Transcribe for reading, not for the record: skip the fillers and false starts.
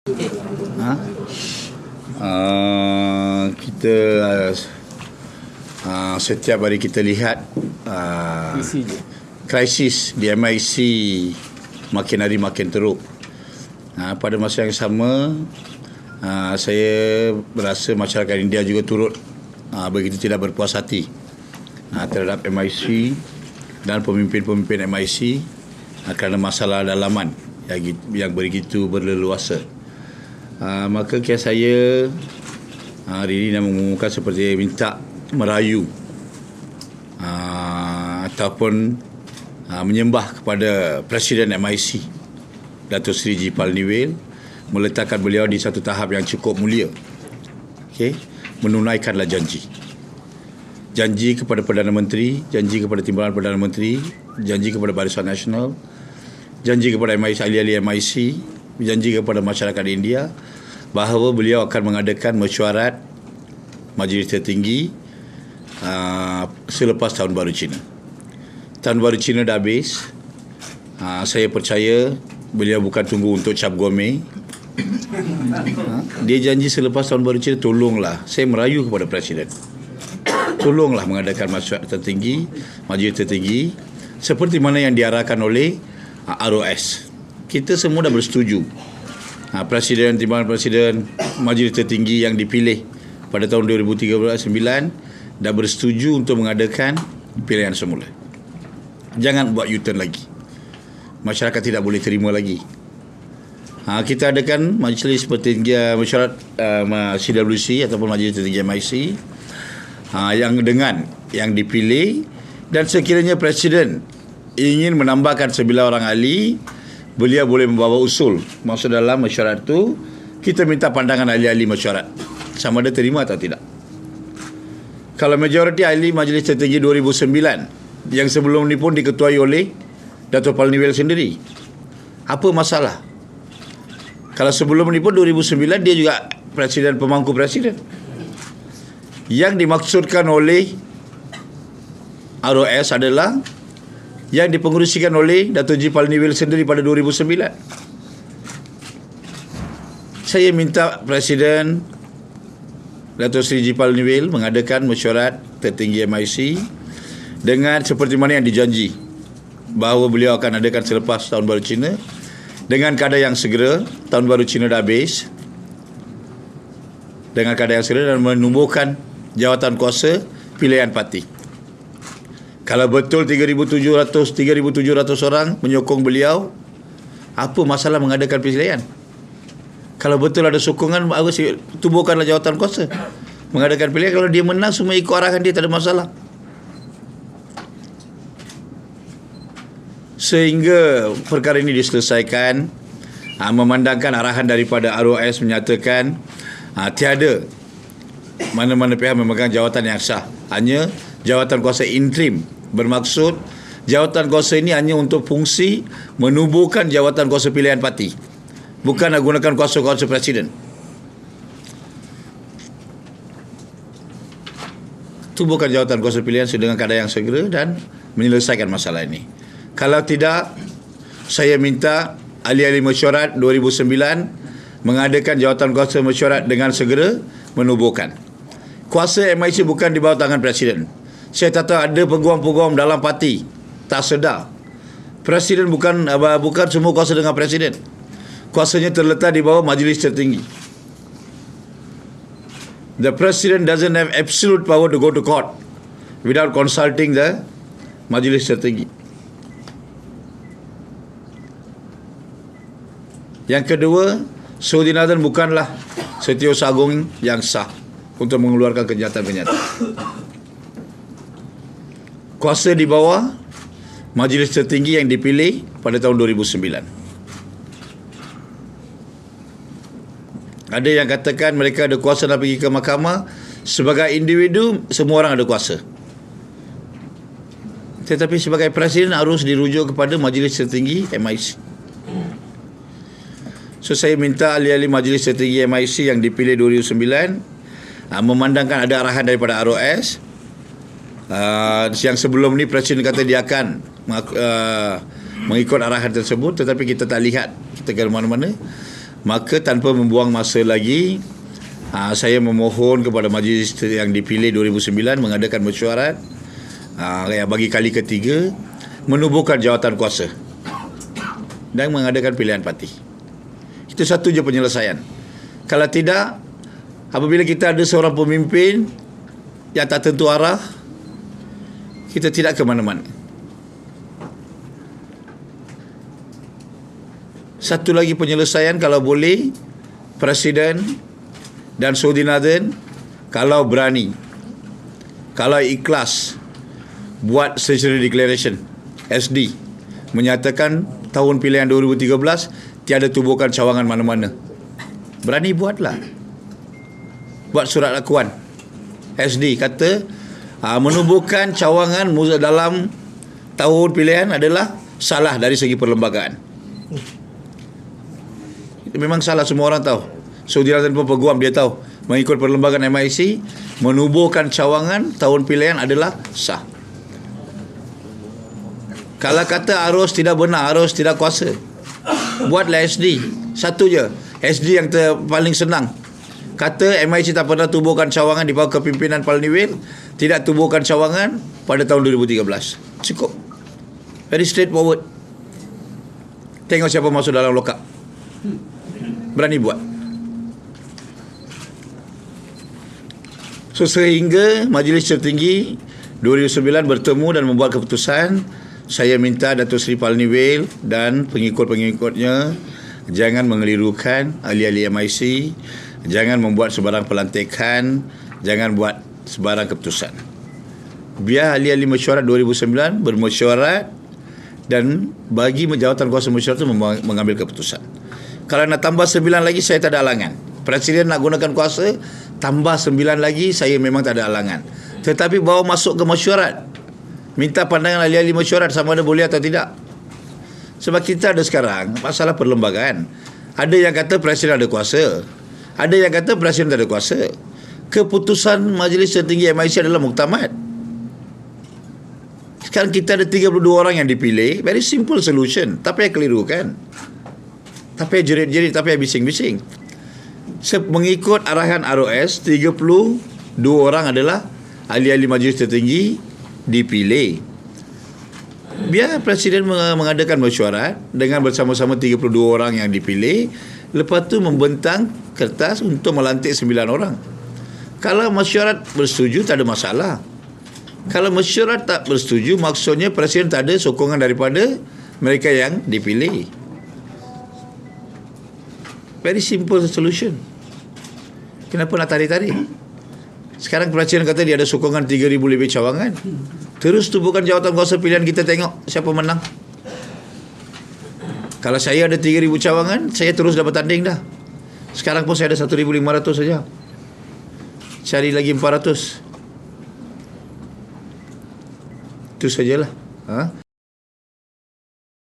Kita setiap hari kita lihat krisis di MIC makin hari makin teruk. Pada masa yang sama, saya berasa masyarakat India juga turut begitu tidak berpuas hati terhadap MIC dan pemimpin-pemimpin MIC kerana masalah dalaman yang begitu berleluasa. Maka kes saya hari ini nak mengumumkan seperti minta merayu ataupun menyembah kepada Presiden MIC Dato' Seri G. Palnivel, meletakkan beliau di satu tahap yang cukup mulia. Menunaikanlah janji kepada Perdana Menteri, janji kepada Timbalan Perdana Menteri, janji kepada Barisan Nasional, janji kepada MIC, ahli-ahli MIC, janji kepada masyarakat India bahawa beliau akan mengadakan mesyuarat Majlis Tertinggi selepas Tahun Baru Cina. Tahun Baru Cina dah habis. Saya percaya beliau bukan tunggu untuk cap gome. Dia janji selepas Tahun Baru Cina, tolonglah, saya merayu kepada Presiden, tolonglah mengadakan mesyuarat tertinggi, Majlis Tertinggi seperti mana yang diarahkan oleh ROS. Kita semua dah bersetuju. Presiden, Timbalan Presiden, Majlis Tertinggi yang dipilih pada tahun 2013-9 dah bersetuju untuk mengadakan pilihan semula. Jangan buat U-turn lagi. Masyarakat tidak boleh terima lagi. Kita adakan Majlis Tertinggi Mesyuarat CWC ataupun Majlis Tertinggi MIC yang dipilih, dan sekiranya Presiden ingin menambahkan 9 orang ahli, beliau boleh membawa usul masuk dalam mesyuarat itu. Kita minta pandangan ahli-ahli mesyuarat sama ada terima atau tidak. Kalau majoriti ahli Majlis Tertinggi 2009 yang sebelum ini pun diketuai oleh Dato' Palnivel sendiri, apa masalah? Kalau sebelum ini pun 2009 dia juga presiden, pemangku presiden. Yang dimaksudkan oleh ROS adalah yang dipengerusikan oleh Dato' G. Palnivel sendiri pada 2009. Saya minta Presiden Dato' Seri G. Palnivel mengadakan mesyuarat tertinggi MIC dengan seperti mana yang dijanji, bahawa beliau akan adakan selepas Tahun Baru Cina dengan keadaan yang segera. Tahun Baru Cina dah habis, dengan keadaan yang segera, dan menumbuhkan jawatan kuasa pilihan parti. Kalau betul 3,700 orang menyokong beliau, apa masalah mengadakan pilihan? Kalau betul ada sokongan, tubuhkanlah jawatan kuasa mengadakan pilihan. Kalau dia menang, semua ikut arahan dia, tak ada masalah. Sehingga perkara ini diselesaikan, memandangkan arahan daripada ROS menyatakan tiada mana-mana pihak memegang jawatan yang sah, hanya jawatan kuasa interim. Bermaksud jawatan kuasa ini hanya untuk fungsi menubuhkan jawatan kuasa pilihan parti, bukan nak gunakan kuasa-kuasa presiden. Tubuhkan jawatan kuasa pilihan dengan keadaan yang segera dan menyelesaikan masalah ini. Kalau tidak, saya minta ahli-ahli mesyuarat 2009 mengadakan jawatan kuasa mesyuarat dengan segera, menubuhkan. Kuasa MIC bukan di bawah tangan presiden. Saya tak tahu ada peguam-peguam dalam parti tak sedar. Presiden bukan semua kuasa dengan presiden. Kuasanya terletak di bawah Majlis Tertinggi. The president doesn't have absolute power to go to court without consulting the Majlis Tertinggi. Yang kedua, Suri Nathan bukanlah Setiausaha Agung yang sah untuk mengeluarkan kenyataan-kenyataan. Kuasa di bawah Majlis Tertinggi yang dipilih pada tahun 2009. Ada yang katakan mereka ada kuasa nak pergi ke mahkamah. Sebagai individu, semua orang ada kuasa. Tetapi sebagai presiden harus dirujuk kepada Majlis Tertinggi MIC. So saya minta ahli-ahli Majlis Tertinggi MIC yang dipilih 2009 memandangkan ada arahan daripada ROS. Yang sebelum ni Presiden kata dia akan mengikut arahan tersebut, tetapi kita tak lihat, kita ke mana-mana. Maka tanpa membuang masa lagi, saya memohon kepada majlis yang dipilih 2009 mengadakan mesyuarat bagi kali ketiga, menubuhkan jawatan kuasa dan mengadakan pilihan parti. Itu satu je penyelesaian. Kalau tidak, apabila kita ada seorang pemimpin yang tak tentu arah, kita tidak ke mana-mana. Satu lagi penyelesaian, kalau boleh, Presiden dan Saudi Northern kalau berani, kalau ikhlas buat Statutory Declaration SD, menyatakan tahun pilihan 2013 tiada tubuhkan cawangan mana-mana. Berani buatlah. Buat surat akuan SD kata menubuhkan cawangan dalam tahun pilihan adalah salah dari segi perlembagaan. Memang salah, semua orang tahu. Saudi Arabia pun peguam, dia tahu. Mengikut perlembagaan MIC, menubuhkan cawangan tahun pilihan adalah sah. Kalau kata arus tidak benar, arus tidak kuasa, buatlah SD. Satu je, SD yang paling senang. Kata MIC tak pernah tubuhkan cawangan di bawah kepimpinan Palniwil, tidak tubuhkan cawangan pada tahun 2013. Cukup. Very straightforward. Tengok siapa masuk dalam lokap. Berani buat. So sehingga Majlis Tertinggi 2009 bertemu dan membuat keputusan, saya minta Datuk Seri Palniwil dan pengikut-pengikutnya jangan mengelirukan ahli-ahli MIC, jangan membuat sebarang pelantikan, jangan buat sebarang keputusan. Biar ahli-ahli mesyuarat 2009 bermesyuarat dan bagi jawatan kuasa mesyuarat itu mengambil keputusan. Kalau nak tambah 9 lagi, saya tak ada halangan. Presiden nak gunakan kuasa, tambah 9 lagi, saya memang tak ada halangan. Tetapi bawa masuk ke mesyuarat, minta pandangan ahli-ahli mesyuarat sama ada boleh atau tidak. Sebab kita ada sekarang masalah perlembagaan. Ada yang kata Presiden ada kuasa, ada yang kata Presiden tak ada kuasa. Keputusan Majlis Tertinggi MIC adalah muktamad. Sekarang kita ada 32 orang yang dipilih. Very simple solution. Tapi yang keliru kan, tapi yang jerit-jerit, tapi yang bising-bising. Mengikut arahan ROS, 32 orang adalah ahli-ahli Majlis Tertinggi dipilih. Biar Presiden mengadakan mesyuarat dengan bersama-sama 32 orang yang dipilih, lepas tu membentang kertas untuk melantik 9 orang. Kalau mesyuarat bersetuju, tak ada masalah. Kalau mesyuarat tak bersetuju, maksudnya Presiden tak ada sokongan daripada mereka yang dipilih. Very simple solution. Kenapa nak tarik-tarik? Sekarang Presiden kata dia ada sokongan 3,000 lebih cawangan. Terus tubuhkan jawatan kuasa pilihan, kita tengok siapa menang. Kalau saya ada 3,000 cawangan, saya terus dapat tanding dah. Sekarang pun saya ada 1,500 saja. Cari lagi 400. Itu sajalah.